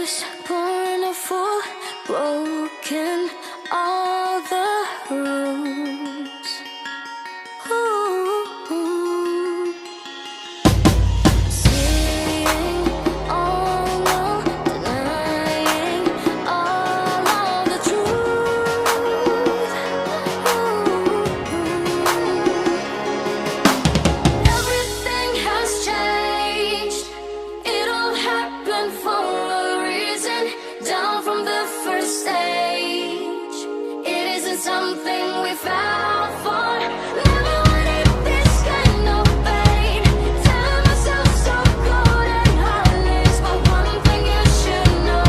was born a fool, broken all the rules. Ooh. Saying all no, denying all of the truth. Everything has changed. It all happened for a reason. Down from the first stage. It isn't something we fell for. Never wanted this kind of pain. Telling myself so good and heartless, but one thing you should know.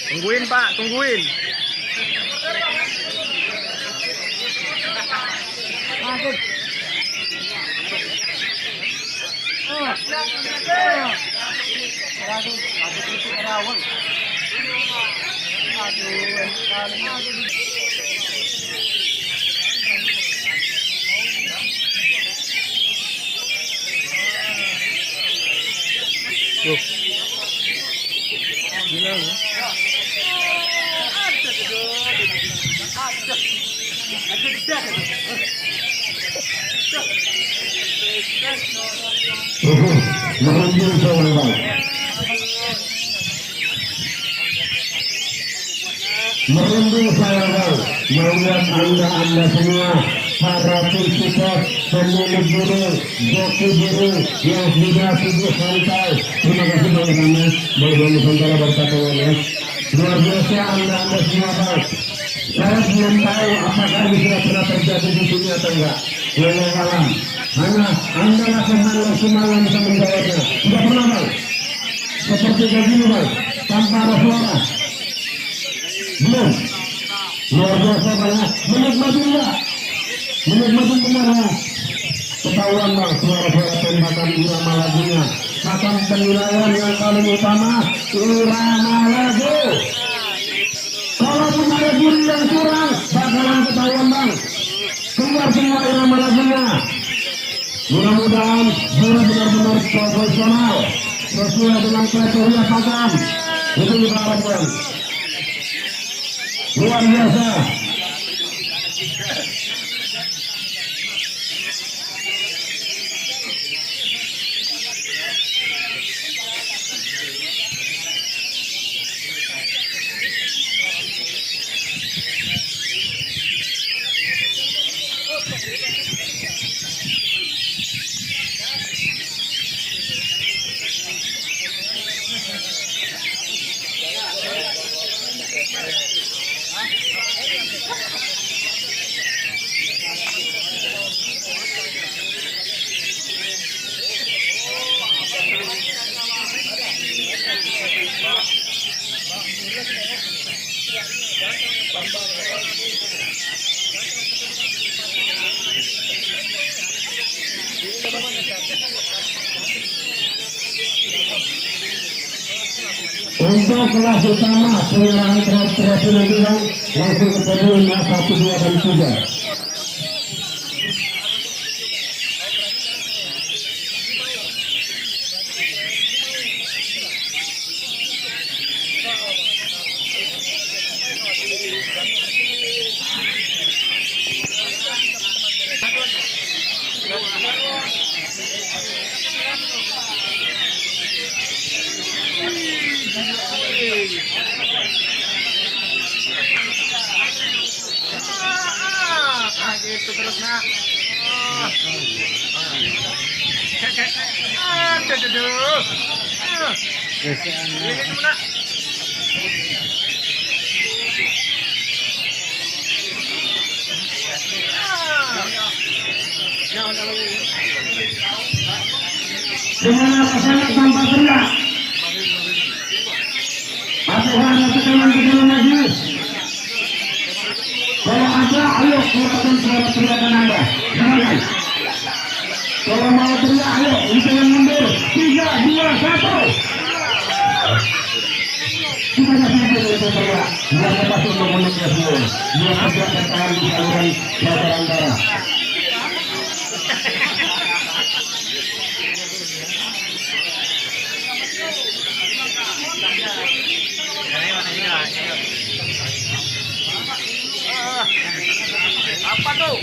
Tungguin Pak, tungguin. Tuh. Gila ya. Ada. Merunding Sawal. Merunding Sawal. Melihat anda semua para pensupport, pemilik guru, joki guru yang sudah sibuk santai. Terima kasih banyak bagi Nusantara berkata-kata. Luar biasa anda semua Bang. Saya belum tahu apakah ini sudah pernah terjadi di sini atau enggak. Yang alam. Hanya anda lakukan semua yang bisa menjawabnya. Sudah pernah Bang? Seperti kayak gini Bang, tanpa ada suara. Belum. Luar biasa Bang. Menikmati enggak? Menikmati kemana? Ketahuan Bang, suara-suara tembakan irama lagunya. Kata penilaian yang paling utama, irama lagu. Kalau ada juri yang curang, bakalan ketahuan Bang. Keluar semua irama lagunya. Mudah-mudahan juri benar-benar profesional, sesuai dengan kriteria pagam. Itu kita harapkan. Luar biasa. Untuk kelas utama penyerahan trofi nanti Bang, langsung ke podium 1, 2, dan 3. Gitu terus nak. Dengan pasangan tanpa teriak. Aturan yang lagi. Kalau ada, ayo keluarkan suara teriakan Anda. Silakan. Kalau mau teriak, ayo kita yang mundur. 3, 2, 1. Kita kasih itu teriak. Biar lepas untuk mulutnya semua. Biar kerja tertahan di saluran saluran darah. Apa tuh?